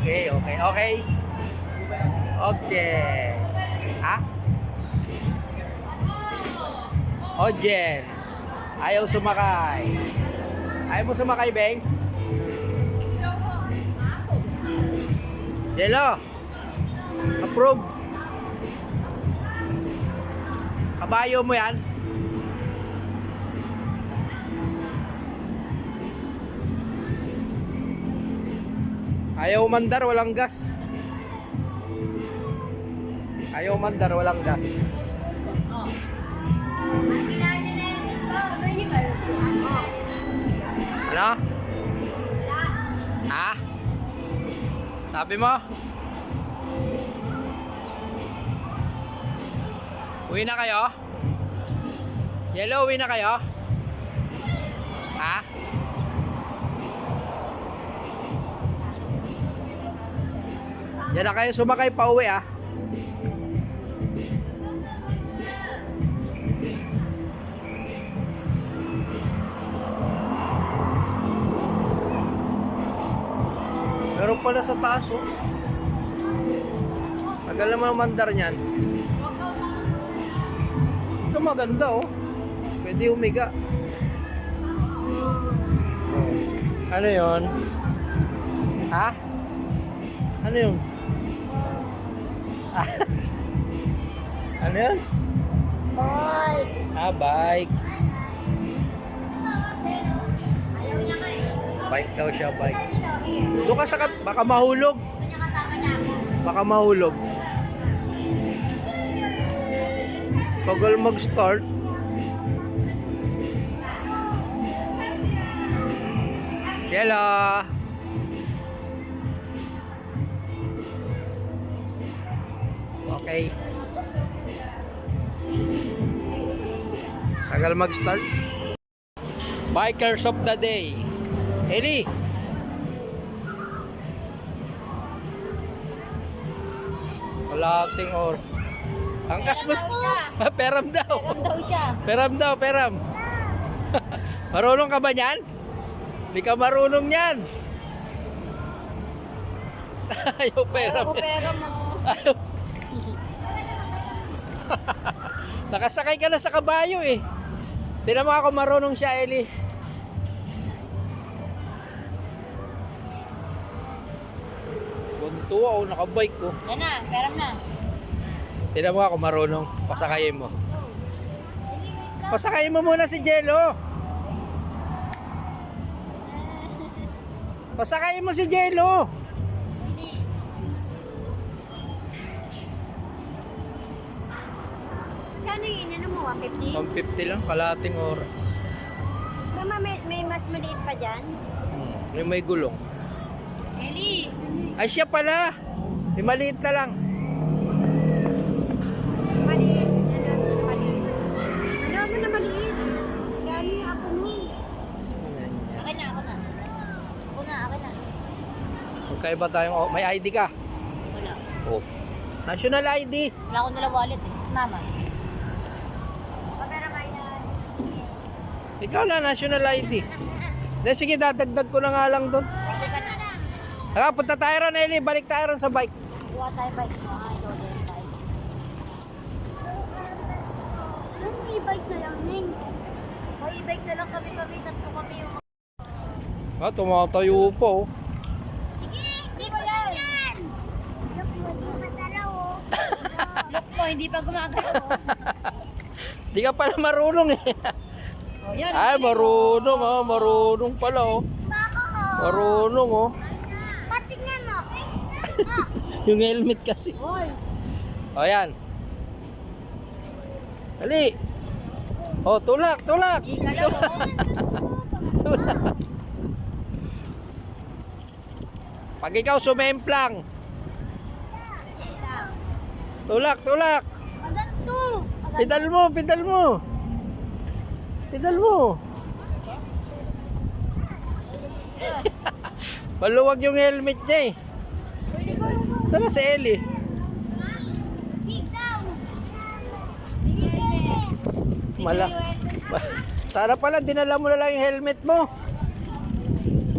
Okay, okay, okay. Okay. Ha? Audience. Ayaw sumakay. Ayaw mo sumakay, Beng? Jello. Approve. Kabayo mo yan? Ayaw mandar, walang gas. Ayaw mandar, walang gas. Ano? Ha? Sabi mo? Uwi na kayo? Yellow, uwi na kayo? Ha? Diyan na kayo sumakay pa uwi ah. Meron pala sa taas oh. Tagal naman mandar niyan. Ito maganda oh. Pwede umiga. Ano yon? Ha? Ano yun? Ano yun? Bike. Ah, bike. Ayaw niya ka eh. Bike daw siya, bike. Doon ka sa baka mahulog. Gusto niya kasama niya ako. Baka mahulog. Tagal mag-start. Hello. Okay. Tagal mag-start. Bikers of the day. Eli. Kalating or. Angkas mo. Peram daw. Peram daw siya. Peram daw, peram. Marunong ka ba niyan? Hindi ka marunong niyan. Ayaw peram. Ako peram mo. Ayaw. Nakasakay ka na sa kabayo eh. Tignan mo ako marunong siya, Eli. Buntuwa oh, nakabike ko. Yan na, peram na. Tignan mo ako marunong. Pasakayin mo. Pasakayin mo muna si Jello. Pasakayin mo si Jello. Kano yung inano mo? 150? 150 lang, kalating oras. Mama, may mas maliit pa dyan? Yung may gulong. Eli! Ay siya pala. May maliit na lang. Maliit. Ano maliit? Ano mo na maliit? Gano yung ako mo? Akin na, ako na. Ako na, akin na. Magkaiba tayong... May ID ka? Wala. Oh. National ID. Wala akong nila wallet eh. Mama. Pagkara kayo na. Ikaw na, national ID. Then, sige, dadagdag ko na nga lang doon. Pwede ka na. Hala, punta tayo ron, Eli. Balik tayo ron sa bike. Kuha tayo bike mo. Ito din bike. Yung e-bike na lang, Ning. O e-bike na lang kami. Tatlo kami yung... Ah, tumatayo pa oh. Sige, hindi pa yan. Look mo, di mataraw oh. Look mo, hindi pa gumagalaw. Di ka pala marunong eh. Oh, yan. Ay, marunong ah. Marunong pala oh. Baka oh. Marunong oh. Patingnan mo. Yung helmet kasi. Hoy. O yan. Dali. Oh, tulak, tulak. Igalaw oh. Tulak. Pag ikaw sumemplang. Tulak, tulak. Agad to. Pedal mo, pedal mo. Pedal mo. Maluwag yung helmet niya eh. Pwede ko lang to. Sana si Eli. Big down. Mala. Sana pala dinala mo na lang yung helmet mo.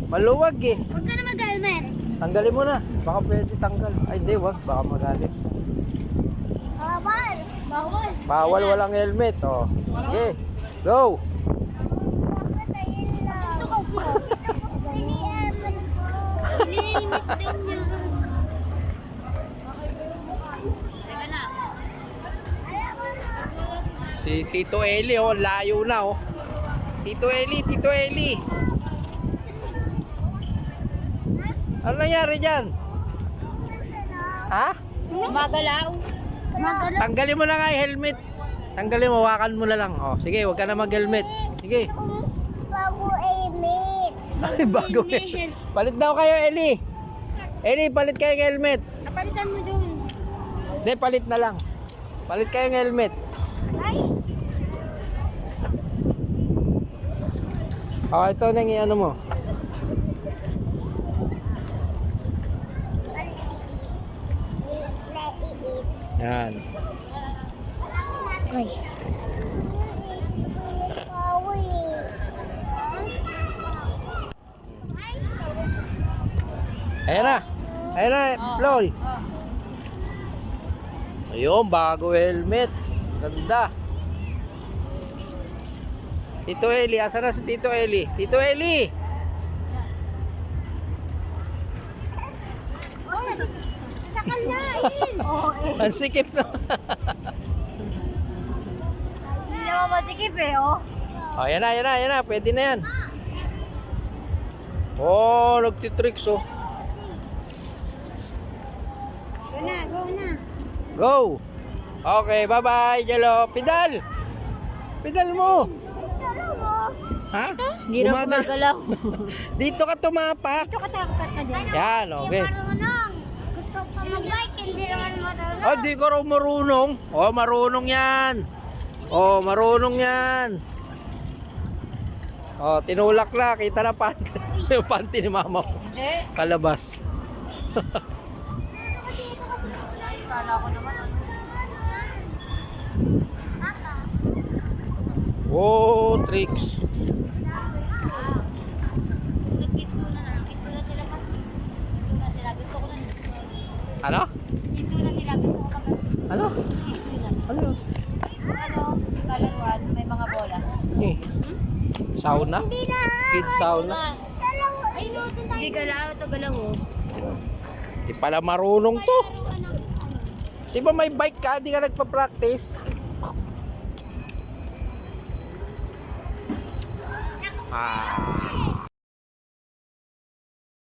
Maluwag eh. Huwag ka na mag-helmet. Tanggalin mo na. Baka pwede tanggal. Ay, hindi, wag. Baka magalit. Bawal. Bawal. Bawal walang helmet. Oh. Sige. Go. Bakit ayun lang? Ito kasi. Pili-helmet ko. Pili-helmet din niya. Teka na. Alam mo na. Si Tito Eli, oh. Layo na, oh. Tito Eli, Tito Eli. Ano nangyari dyan? Ha? Magalaw. Magalaw. Tanggalin mo na nga yung helmet. Tanggalin mo, hawakan mo na lang. Oh, sige, huwag ka na mag-helmet. Sige. Bago helmet. Ay, bago eh. Palit daw kayo, Eli. Eli, palit kayo ng helmet. Napalitan mo dun. Hindi, palit na lang. Palit kayo ng helmet. Ay. Oh, ito nang i-ano mo. Yan. Ay. Ayan na. Ayan na, Floyd. Ayun, bago helmet. Ganda. Tito Eli, asa na si Tito Eli? Tito Eli! Sakal na, Ilin. Oo, eh. Ang sikip na. Hindi naman masikip eh, oh. Oh, yan na, yan na, yan na. Pwede na yan. Oh, nagtitricks oh. Go na, go na. Go! Okay, bye-bye, Jello. Pedal! Pedal mo! Ha? Hindi na gumagalaw. Dito ka tumapak. Ito katakot ka dyan. Yan, okay. Marunong. Gusto ko mag-bike, hindi naman marunong. Oh, di ko raw marunong. Oh, marunong yan. Oh, marunong yan. Oh, tinulak na. Kita na panty. Yung panty ni mama ko. Hindi. Kalabas. Kala ko naman. Oh, tricks. Nag-kitsu na lang. Kitsu na sila pa. Kitsu na sila. Gusto ko na. Ano? Kitsu na nila. Gusto ko mag- Ano? Kitsu na. Ano? Ano? Kalaruan. May mga bola. Eh. Sauna? Hindi na. Kids sauna? Ay, no. Hindi galaw. Ito galaw, oh. Di pala marunong to. Di ba may bike ka? Di ka nagpa-practice? Ah.